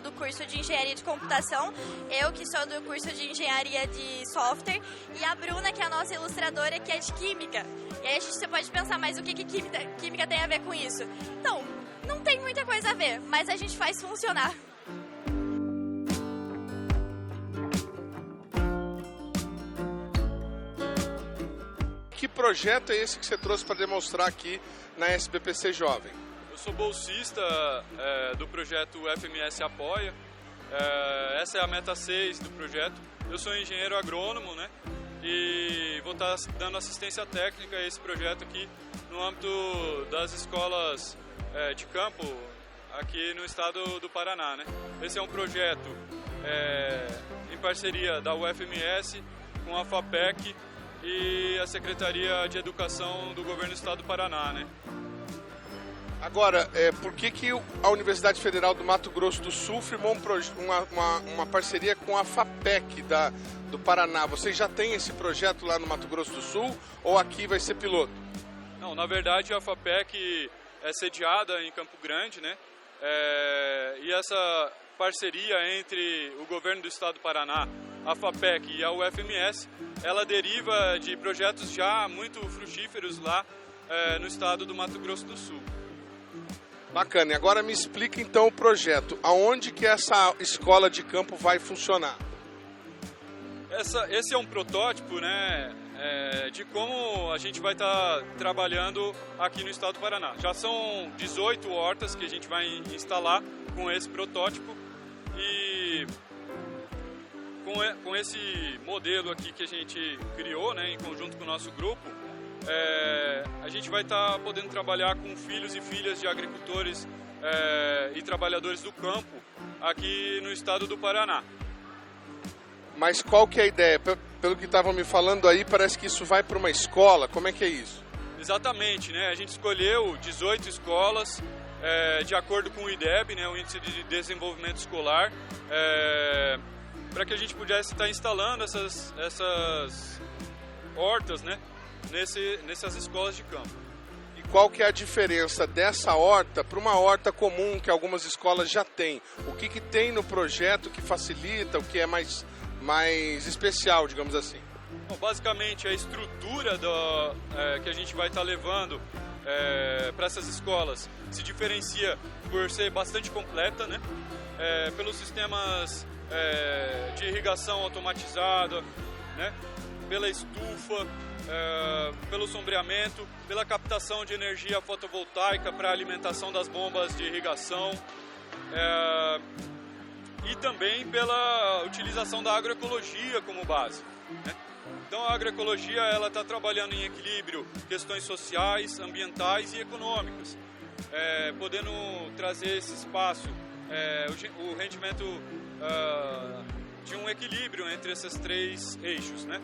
do curso de Engenharia de Computação, eu que sou do curso de Engenharia de Software, e a Bruna, que é a nossa ilustradora, que é de Química. E aí você pode pensar, mas o que Química tem a ver com isso? Então, não tem muita coisa a ver, mas a gente faz funcionar. que projeto é esse que você trouxe para demonstrar aqui na SBPC Jovem? Eu sou bolsista do projeto FMS Apoia. Essa é a meta 6 do projeto. Eu sou engenheiro agrônomo, né? E vou estar dando assistência técnica a esse projeto aqui no âmbito das escolas de campo aqui no estado do Paraná, né? Esse é um projeto em parceria da UFMS com a FAPEC e a Secretaria de Educação do Governo do Estado do Paraná, né? Agora, por que a Universidade Federal do Mato Grosso do Sul firmou uma parceria com a FAPEC do Paraná? Vocês já têm esse projeto lá no Mato Grosso do Sul ou aqui vai ser piloto? Não, na verdade a FAPEC é sediada em Campo Grande, né? E essa parceria entre o Governo do Estado do Paraná, a FAPEC e a UFMS, ela deriva de projetos já muito frutíferos lá no estado do Mato Grosso do Sul. Bacana, e agora me explica então o projeto. Aonde que essa escola de campo vai funcionar? Esse é um protótipo, né, de como a gente vai estar trabalhando aqui no estado do Paraná. Já são 18 hortas que a gente vai instalar com esse protótipo e com esse modelo aqui que a gente criou, né, em conjunto com o nosso grupo, a gente vai estar podendo trabalhar com filhos e filhas de agricultores e trabalhadores do campo aqui no estado do Paraná. Mas qual que é a ideia? Pelo que estavam me falando aí, parece que isso vai para uma escola. Como é que é isso? Exatamente, né? A gente escolheu 18 escolas de acordo com o IDEB, né, o Índice de Desenvolvimento Escolar, para que a gente pudesse estar instalando essas hortas, né, nessas escolas de campo. E qual que é a diferença dessa horta para uma horta comum que algumas escolas já têm? O que tem no projeto que facilita, o que é mais especial, digamos assim? Bom, basicamente a estrutura que a gente vai estar levando para essas escolas se diferencia por ser bastante completa, né? Pelos sistemas de irrigação automatizada, né? Pela estufa, pelo sombreamento, pela captação de energia fotovoltaica para a alimentação das bombas de irrigação e também pela utilização da agroecologia como base, né? Então a agroecologia ela está trabalhando em equilíbrio questões sociais, ambientais e econômicas, podendo trazer esse espaço, o rendimento de um equilíbrio entre esses três eixos, né?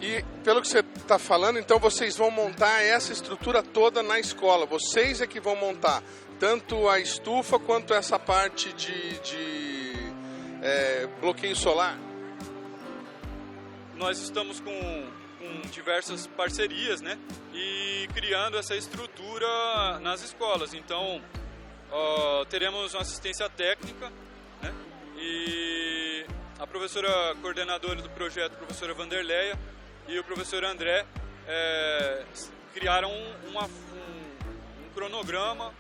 E pelo que você está falando, então vocês vão montar essa estrutura toda na escola. Vocês é que vão montar tanto a estufa quanto essa parte de bloqueio solar? Nós estamos com diversas parcerias, né? E criando essa estrutura nas escolas. Então, teremos uma assistência técnica, né? E a professora coordenadora do projeto, a professora Vanderleia, e o professor André criaram um cronograma,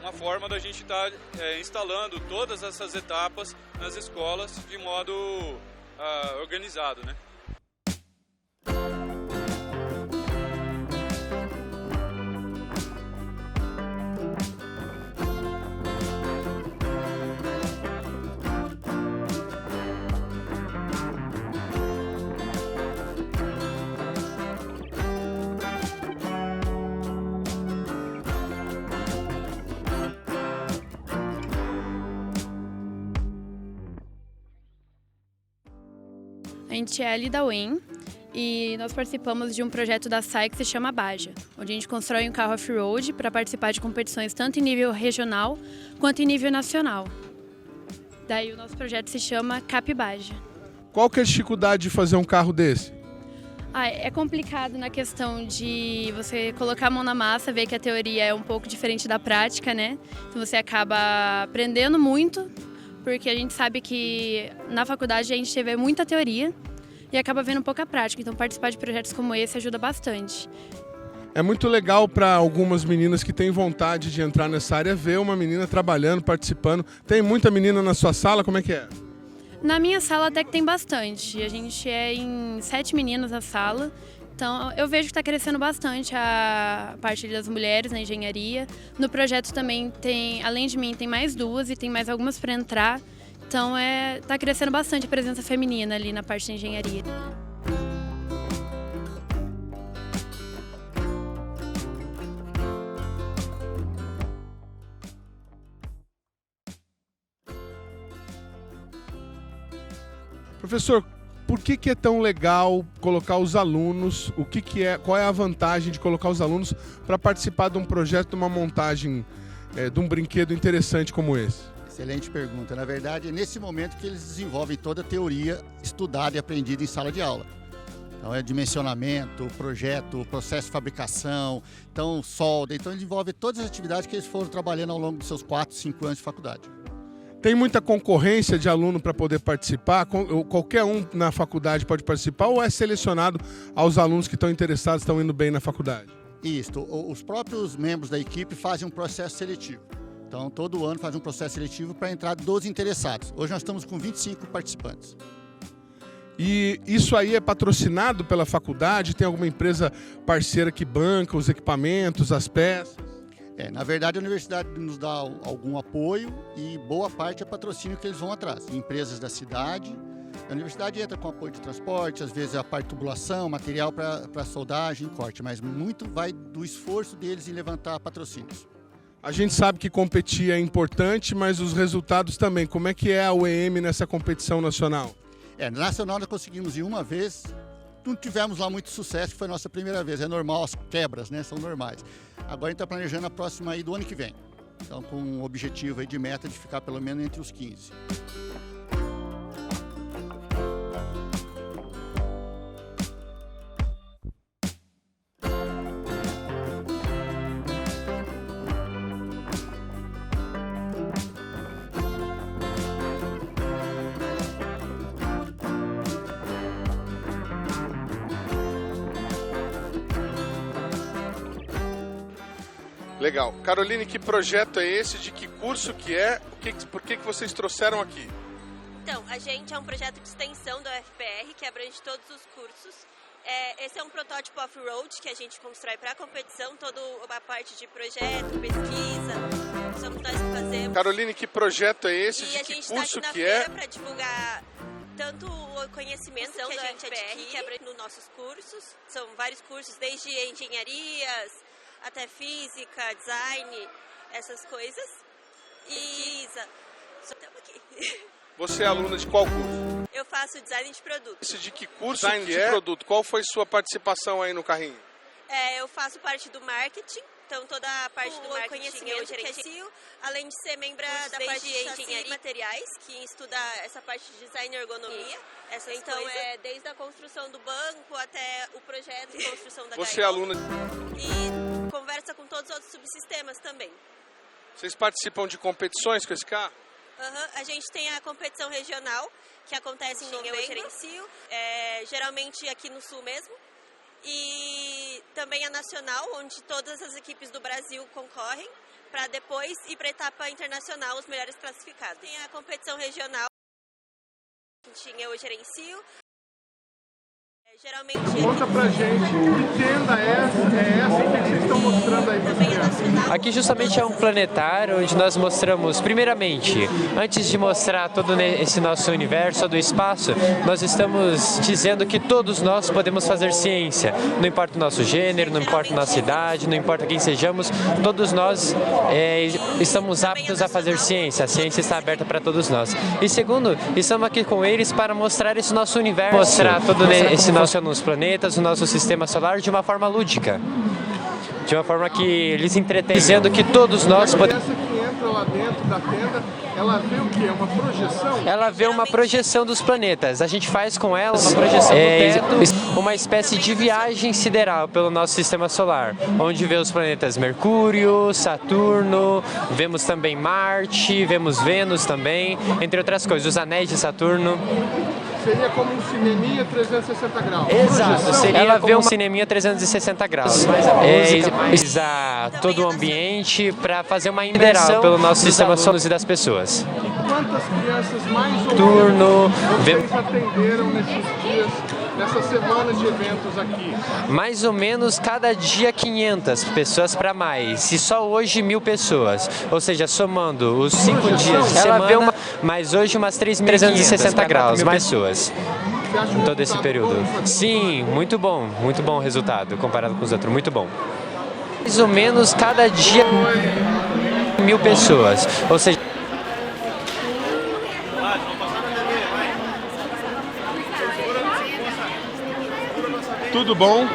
uma forma da gente estar instalando todas essas etapas nas escolas de modo organizado, né? A gente é ali da UEM e nós participamos de um projeto da SAI que se chama Baja, onde a gente constrói um carro off-road para participar de competições tanto em nível regional quanto em nível nacional. Daí o nosso projeto se chama Cap Baja. Qual que é a dificuldade de fazer um carro desse? É complicado na questão de você colocar a mão na massa, ver que a teoria é um pouco diferente da prática, né? Então você acaba aprendendo muito, porque a gente sabe que na faculdade a gente vê muita teoria e acaba vendo pouca prática. Então participar de projetos como esse ajuda bastante. É muito legal para algumas meninas que têm vontade de entrar nessa área ver uma menina trabalhando, participando. Tem muita menina na sua sala? Como é que é? Na minha sala até que tem bastante. A gente é em 7 meninas na sala. Então, eu vejo que está crescendo bastante a parte das mulheres na engenharia. No projeto também tem, além de mim, tem mais 2 e tem mais algumas para entrar. Então, está crescendo bastante a presença feminina ali na parte da engenharia. Professor, por que é tão legal colocar os alunos, qual é a vantagem de colocar os alunos para participar de um projeto, de uma montagem, de um brinquedo interessante como esse? Excelente pergunta. Na verdade, é nesse momento que eles desenvolvem toda a teoria estudada e aprendida em sala de aula. Então, é dimensionamento, projeto, processo de fabricação, então solda. Então, ele desenvolve todas as atividades que eles foram trabalhando ao longo dos seus 4, 5 anos de faculdade. Tem muita concorrência de aluno para poder participar? Qualquer um na faculdade pode participar ou é selecionado aos alunos que estão interessados, estão indo bem na faculdade? Isso. Os próprios membros da equipe fazem um processo seletivo. Então, todo ano faz um processo seletivo para entrar 12 interessados. Hoje nós estamos com 25 participantes. E isso aí é patrocinado pela faculdade? Tem alguma empresa parceira que banca os equipamentos, as peças? Na verdade, a universidade nos dá algum apoio e boa parte é patrocínio que eles vão atrás. Empresas da cidade, a universidade entra com apoio de transporte, às vezes a parte de tubulação, material para soldagem, corte, mas muito vai do esforço deles em levantar patrocínios. A gente sabe que competir é importante, mas os resultados também. Como é que é a UEM nessa competição nacional? Nacional nós conseguimos ir uma vez. Não tivemos lá muito sucesso, que foi a nossa primeira vez. É normal, as quebras, né, são normais. Agora a gente está planejando a próxima aí do ano que vem. Então, com um objetivo aí de meta de ficar pelo menos entre os 15. Legal. Caroline, que projeto é esse? De que curso que é? Por que vocês trouxeram aqui? Então, a gente é um projeto de extensão da UFPR que abrange todos os cursos. Esse é um protótipo off-road que a gente constrói para a competição, toda a parte de projeto, pesquisa, somos nós que fazemos. Caroline, que projeto é esse? E de a que gente curso está aqui que na é? feira para divulgar tanto o conhecimento que a gente adquire, que abrange nos nossos cursos. São vários cursos, desde engenharias até física, design, essas coisas. E estamos aqui. Você é aluna de qual curso? Eu faço design de produto. Esse de que curso design de produto? Qual foi sua participação aí no carrinho? Eu faço parte do marketing, então toda a parte do marketing conhecimento eu gerencio, além de ser membro da parte de engenharia e materiais, que estuda essa parte de design e ergonomia. Então coisas. Desde a construção do banco até o projeto de construção da Você é aluna e conversa com todos os outros subsistemas também. Vocês participam de competições com esse carro? A gente tem a competição regional, que acontece em novembro, eu gerencio, geralmente aqui no sul mesmo. E também a nacional, onde todas as equipes do Brasil concorrem, para depois ir para a etapa internacional, os melhores classificados. Tem a competição regional, que eu gerencio. Geralmente... Conta pra gente, que tenda é essa que vocês estão mostrando aí? Aqui justamente é um planetário onde nós mostramos, primeiramente, antes de mostrar todo esse nosso universo do espaço, nós estamos dizendo que todos nós podemos fazer ciência. Não importa o nosso gênero, não importa a nossa idade, não importa quem sejamos, todos nós estamos aptos a fazer ciência. A ciência está aberta para todos nós. E segundo, estamos aqui com eles para mostrar esse nosso universo, mostrar todo esse nosso nos planetas, o nosso sistema solar de uma forma lúdica, de uma forma que eles entretêm, dizendo que todos nós podemos. Essa que entra lá dentro da tenda, ela vê o quê? Uma projeção? Ela vê uma projeção dos planetas. A gente faz com ela uma projeção do teto, uma espécie de viagem sideral pelo nosso sistema solar, onde vê os planetas Mercúrio, Saturno, vemos também Marte, vemos Vênus também, entre outras coisas, os anéis de Saturno. Seria como um cineminha 360 graus. Exato, seria ela vê um cineminha 360 graus. Todo o ambiente para fazer uma imersão pelo nosso sistema solar e das pessoas. Quantas crianças mais ou turno. Vocês atenderam nesses dias, nessa semana de eventos aqui? Mais ou menos cada dia 500 pessoas para mais. E só hoje 1.000 pessoas. Ou seja, somando os 5 dias de semana, mas hoje umas 3.360 graus, mais pessoas. Em todo esse período. Sim, muito bom o resultado comparado com os outros, muito bom. Mais ou menos cada dia 1.000 pessoas. Ou seja, tudo bom?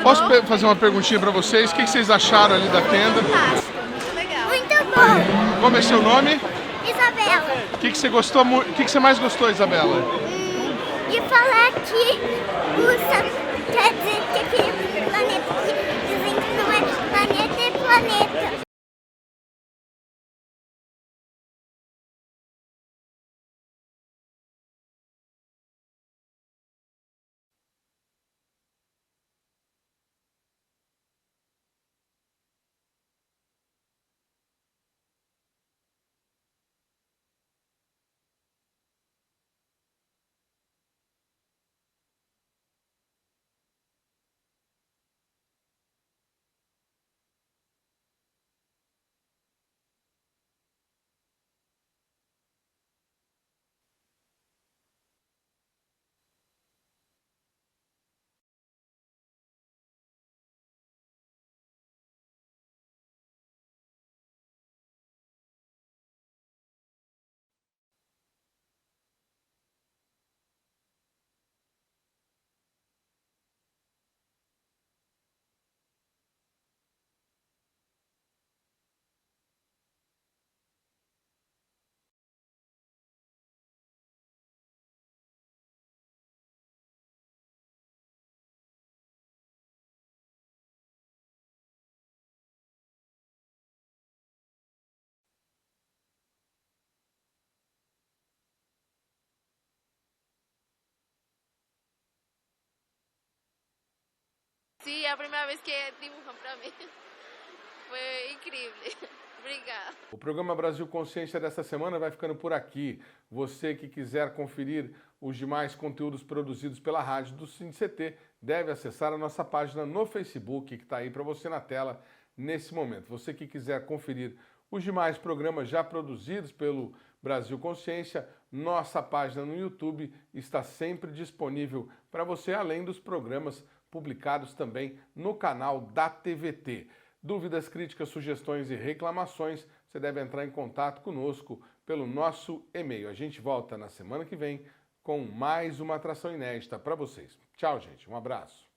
Posso fazer uma perguntinha para vocês? O que vocês acharam ali da tenda? Muito bom. Como é seu nome? Isabela. O que você gostou? O que você mais gostou, Isabela? De falar que quer dizer que aquele planeta que dizem que não é planeta é planeta. Sim, é a primeira vez que dibujam para mim. Foi incrível. Obrigada. O programa Brasil Consciência desta semana vai ficando por aqui. Você que quiser conferir os demais conteúdos produzidos pela rádio do CINCT deve acessar a nossa página no Facebook, que está aí para você na tela nesse momento. Você que quiser conferir os demais programas já produzidos pelo Brasil Consciência, nossa página no YouTube está sempre disponível para você, além dos programas publicados também no canal da TVT. Dúvidas, críticas, sugestões e reclamações, você deve entrar em contato conosco pelo nosso e-mail. A gente volta na semana que vem com mais uma atração inédita para vocês. Tchau, gente. Um abraço.